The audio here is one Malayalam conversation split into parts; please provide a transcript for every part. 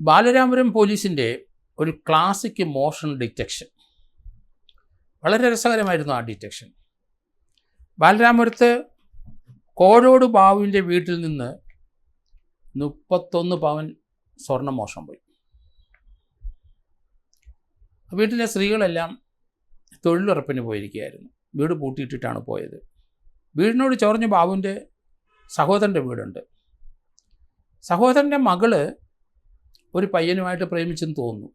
ബാലരാമപുരം പോലീസിൻ്റെ ഒരു ക്ലാസിക് മോഷൻ ഡിറ്റക്ഷൻ. വളരെ രസകരമായിരുന്നു ആ ഡിറ്റക്ഷൻ. ബാലരാമപുരത്ത് കോഴോട് ബാബുവിൻ്റെ വീട്ടിൽ നിന്ന് 31 പവൻ സ്വർണ്ണമോഷണം പോയി. വീട്ടിലെ സ്ത്രീകളെല്ലാം തൊഴിലുറപ്പിന് പോയിരിക്കുകയായിരുന്നു. വീട് പൂട്ടിയിട്ടിട്ടാണ് പോയത്. വീടിനോട് ചോർഞ്ഞ് ബാബുവിൻ്റെ സഹോദരൻ്റെ വീടുണ്ട്. സഹോദരൻ്റെ മകള് ഒരു പയ്യനുമായിട്ട് പ്രേമിച്ചെന്ന് തോന്നുന്നു.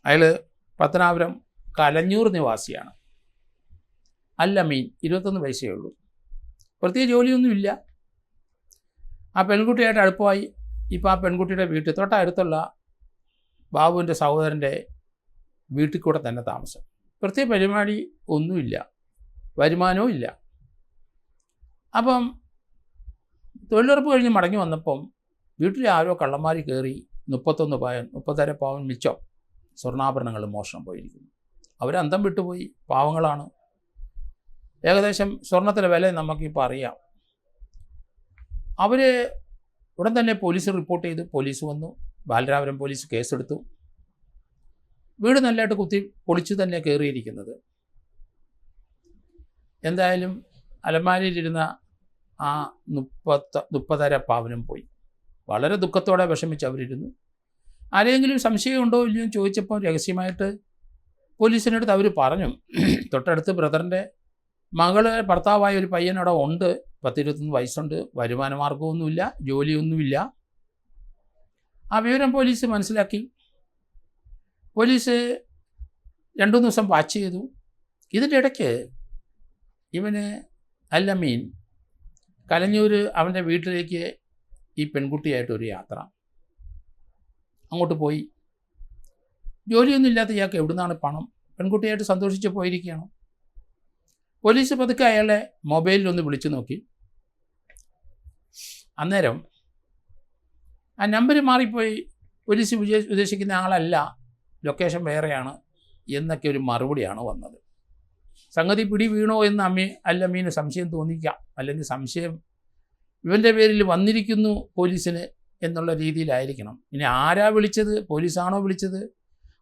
അയാൾ പത്തനാപുരം കലഞ്ഞൂർ നിവാസിയാണ്. അൽ-അമീൻ, 21 വയസ്സേ ഉള്ളൂ. പ്രത്യേക ജോലിയൊന്നുമില്ല. ആ പെൺകുട്ടിയായിട്ട് അടുപ്പമായി. ഇപ്പോൾ ആ പെൺകുട്ടിയുടെ വീട്ടിൽ തൊട്ടടുത്തുള്ള ബാബുവിൻ്റെ സഹോദരൻ്റെ വീട്ടിൽ കൂടെ തന്നെ താമസം. പ്രത്യേക പരിപാടി ഒന്നുമില്ല, വരുമാനവും ഇല്ല. അപ്പം തൊഴിലുറപ്പ് കഴിഞ്ഞ് മടങ്ങി വന്നപ്പം വീട്ടിൽ ആരോ കള്ളന്മാർ കയറി 31 പവൻ മിച്ചം സ്വർണ്ണാഭരണങ്ങൾ മോഷണം പോയിരിക്കുന്നു. അവരന്തം വിട്ടുപോയി. പാവങ്ങളാണ്. ഏകദേശം സ്വർണത്തിൻ്റെ വില നമുക്കിപ്പോൾ അറിയാം. അവർ ഉടൻ തന്നെ പോലീസ് റിപ്പോർട്ട് ചെയ്തു. പോലീസ് വന്നു. ബാലരാമപുരം പോലീസ് കേസെടുത്തു. വീട് നല്ലതായിട്ട് കുത്തി പൊളിച്ച് തന്നെ കയറിയിരിക്കുന്നത്. എന്തായാലും അലമാരിയിലിരുന്ന ആ 30 പവനും പോയി. വളരെ ദുഃഖത്തോടെ വിഷമിച്ച് അവരിരുന്നു. ആരെങ്കിലും സംശയമുണ്ടോ ഇല്ലയോ എന്ന് ചോദിച്ചപ്പോൾ രഹസ്യമായിട്ട് പോലീസിനടുത്ത് അവർ പറഞ്ഞു, തൊട്ടടുത്ത് ബ്രദറിൻ്റെ മകള് ഭർത്താവായ ഒരു പയ്യനവിടെ ഉണ്ട്. 10-21 വയസ്സുണ്ട്. വരുമാന മാർഗമൊന്നുമില്ല, ജോലിയൊന്നുമില്ല. ആ വിവരം പോലീസ് മനസ്സിലാക്കി. പോലീസ് 2-3 ദിവസം വാച്ച് ചെയ്തു. ഇതിൻ്റെ ഇടയ്ക്ക് ഇവന് അൽ-അമീൻ കലഞ്ഞൂർ അവൻ്റെ വീട്ടിലേക്ക് ഈ പെൺകുട്ടിയായിട്ടൊരു യാത്ര അങ്ങോട്ട് പോയി. ജോലിയൊന്നും ഇല്ലാത്ത ഇയാൾക്ക് എവിടുന്നാണ് പണം? പെൺകുട്ടിയായിട്ട് സന്തോഷിച്ച് പോയിരിക്കുകയാണ്. പോലീസ് പതുക്കെ അയാളെ മൊബൈലിലൊന്ന് വിളിച്ചു നോക്കി. അന്നേരം ആ നമ്പർ മാറിപ്പോയി. പോലീസ് ഉദ്ദേശിക്കുന്ന ആളല്ല, ലൊക്കേഷൻ വേറെയാണ് എന്നൊക്കെ ഒരു മറുപടിയാണ് വന്നത്. സംഗതി പിടി വീണോ എന്ന് അൽ-അമീന് സംശയം തോന്നിക്കാം. അല്ലെങ്കിൽ സംശയം ഇവൻ്റെ പേരിൽ വന്നിരിക്കുന്നു പോലീസിന് എന്നുള്ള രീതിയിലായിരിക്കണം. ഇനി ആരാ വിളിച്ചത്? പോലീസാണോ വിളിച്ചത്,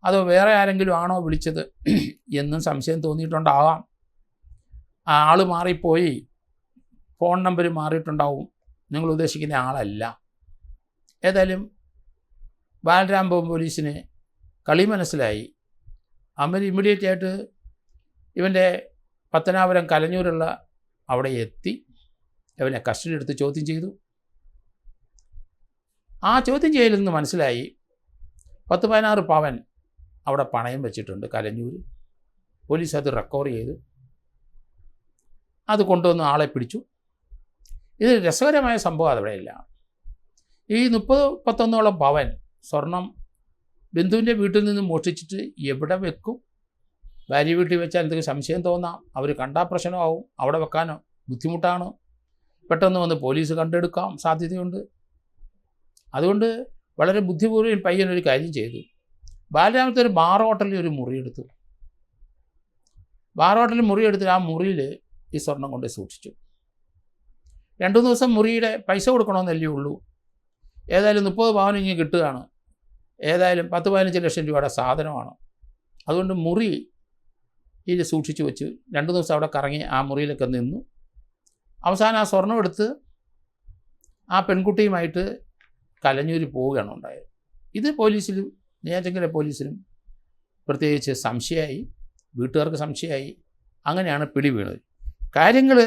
അതോ വേറെ ആരെങ്കിലും ആണോ വിളിച്ചത് എന്നും സംശയം തോന്നിയിട്ടുണ്ടാകാം. ആ ആൾ മാറിപ്പോയി, ഫോൺ നമ്പർ മാറിയിട്ടുണ്ടാവും. നിങ്ങൾ ഉദ്ദേശിക്കുന്ന ആളല്ല. ഏതായാലും ബാലരാമപുരം പോലീസിന് കളി മനസ്സിലായി. അവർ ഇമ്മീഡിയറ്റ് ആയിട്ട് ഇവൻ്റെ പത്തനാപുരം കലഞ്ഞൂരുള്ള അവിടെ എത്തി. അവനെ കസ്റ്റഡി എടുത്ത് ചോദ്യം ചെയ്തു. ആ ചോദ്യം ചെയ്യലിൽ നിന്ന് മനസ്സിലായി 10-16 പവൻ അവിടെ പണയം വെച്ചിട്ടുണ്ട് കലഞ്ഞൂർ. പോലീസ് അത് റെക്കവർ ചെയ്തു. അത് കൊണ്ടുവന്ന് ആളെ പിടിച്ചു. ഇത് രസകരമായ സംഭവം അവിടെയില്ല. ഈ 30-31 പവൻ സ്വർണം ബന്ധുവിൻ്റെ വീട്ടിൽ നിന്ന് മോഷ്ടിച്ചിട്ട് എവിടെ വെക്കും? ഭാര്യ വീട്ടിൽ വെച്ചാൽ എന്തെങ്കിലും സംശയം തോന്നാം. അവർ കണ്ടാൽ പ്രശ്നമാവും. അവിടെ വെക്കാനോ ബുദ്ധിമുട്ടാണ്. പെട്ടെന്ന് വന്ന് പോലീസ് കണ്ടെടുക്കാം സാധ്യതയുണ്ട്. അതുകൊണ്ട് വളരെ ബുദ്ധിപൂർവ്വം പയ്യനൊരു കാര്യം ചെയ്തു. ബാലരാമത്തെ ഒരു ബാർ ഹോട്ടലിൽ ഒരു മുറിയെടുത്തു. ബാർ ഹോട്ടലിൽ മുറിയെടുത്തിട്ട് ആ മുറിയിൽ ഈ സ്വർണം കൊണ്ട് സൂക്ഷിച്ചു. 2-3 ദിവസം മുറിയുടെ പൈസ കൊടുക്കണമെന്നല്ലേ ഉള്ളൂ. ഏതായാലും 30 പവൻ ഇങ്ങനെ കിട്ടുകയാണ്. ഏതായാലും 10-15 ലക്ഷം രൂപയുടെ സാധനമാണ്. അതുകൊണ്ട് മുറി ഇതിൽ സൂക്ഷിച്ചു വെച്ച് 2 ദിവസം അവിടെ കറങ്ങി ആ മുറിയിലൊക്കെ നിന്നു. അവസാനം ആ സ്വർണം എടുത്ത് ആ പെൺകുട്ടിയുമായിട്ട് കലഞ്ഞൂർ പോവുകയാണ് ഉണ്ടായത്. ഇത് പോലീസിലും നെയ്യാറ്റിൻകര പോലീസിലും പ്രത്യേകിച്ച് സംശയമായി, വീട്ടുകാർക്ക് സംശയമായി. അങ്ങനെയാണ് പിടി വീണത്. കാര്യങ്ങൾ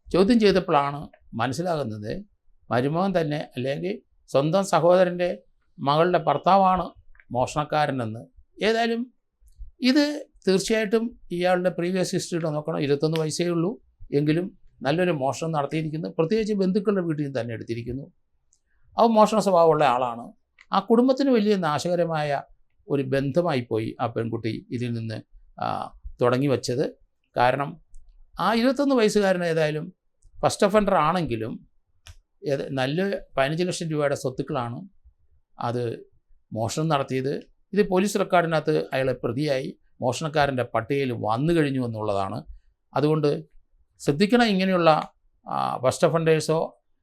ചോദ്യം ചെയ്തപ്പോഴാണ് മനസ്സിലാകുന്നത് മരുമകൻ തന്നെ അല്ലെങ്കിൽ സ്വന്തം സഹോദരൻ്റെ മകളുടെ ഭർത്താവാണ് മോഷണക്കാരനെന്ന്. ഏതായാലും ഇത് തീർച്ചയായിട്ടും ഇയാളുടെ പ്രീവിയസ് ഹിസ്റ്ററിയുടെ നോക്കണം. 21 വയസ്സേ ഉള്ളൂ. എങ്കിലും നല്ലൊരു മോഷണം നടത്തിയിരിക്കുന്നു. പ്രത്യേകിച്ച് ബന്ധുക്കളുടെ വീട്ടിൽ നിന്ന് തന്നെ എടുത്തിരിക്കുന്നു. അവ മോഷണ സ്വഭാവമുള്ള ആളാണ്. ആ കുടുംബത്തിന് വലിയ നാശകരമായ ഒരു ബന്ധമായിപ്പോയി ആ പെൺകുട്ടി ഇതിൽ നിന്ന് തുടങ്ങി വച്ചത്. കാരണം ആ 21 വയസ്സുകാരൻ ഏതായാലും ഫസ്റ്റ് ഒഫൻഡർ ആണെങ്കിലും നല്ല 15 ലക്ഷം രൂപയുടെ സ്വത്തുക്കളാണ് അത് മോഷണം നടത്തിയത്. ഇത് പോലീസ് റെക്കോർഡിനകത്ത് അയാളെ പ്രതിയായി മോഷണക്കാരൻ്റെ പട്ടികയിൽ വന്നു കഴിഞ്ഞു എന്നുള്ളതാണ്. അതുകൊണ്ട് ശ്രദ്ധിക്കണം. ഇങ്ങനെയുള്ള ഫസ്റ്റ് ഒഫൻഡേഴ്സോ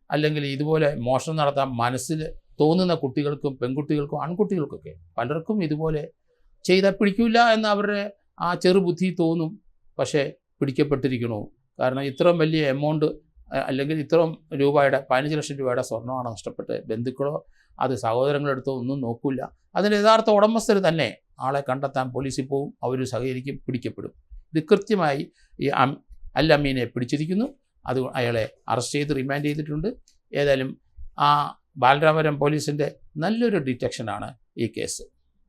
അല്ലെങ്കിൽ ഇതുപോലെ മോഷണം നടത്താൻ മനസ്സിൽ തോന്നുന്ന കുട്ടികൾക്കും പെൺകുട്ടികൾക്കും ആൺകുട്ടികൾക്കൊക്കെ പലർക്കും ഇതുപോലെ ചെയ്താൽ പിടിക്കില്ല എന്ന് അവരുടെ ആ ചെറുബുദ്ധി തോന്നും. പക്ഷേ പിടിക്കപ്പെട്ടിരിക്കണു. കാരണം ഇത്രയും വലിയ എമൗണ്ട് അല്ലെങ്കിൽ ഇത്രയും രൂപയുടെ 15 ലക്ഷം രൂപയുടെ സ്വർണ്ണമാണ് നഷ്ടപ്പെട്ട്. ബന്ധുക്കളോ അത് സഹോദരങ്ങളെടുത്തോ ഒന്നും നോക്കില്ല. അതിൻ്റെ യഥാർത്ഥ ഉടമസ്ഥർ തന്നെ ആളെ കണ്ടെത്താൻ പോലീസിൽ പോവും, അവർ സഹകരിക്കും, പിടിക്കപ്പെടും. ഇത് കൃത്യമായി ഈ അൽ അമീനെ പിടിച്ചിരിക്കുന്നു. അത് അയാളെ അറസ്റ്റ് ചെയ്ത് റിമാൻഡ് ചെയ്തിട്ടുണ്ട്. ഏതായാലും ആ ബാലരാമപുരം പോലീസിൻ്റെ നല്ലൊരു ഡിറ്റക്ഷനാണ് ഈ കേസ്.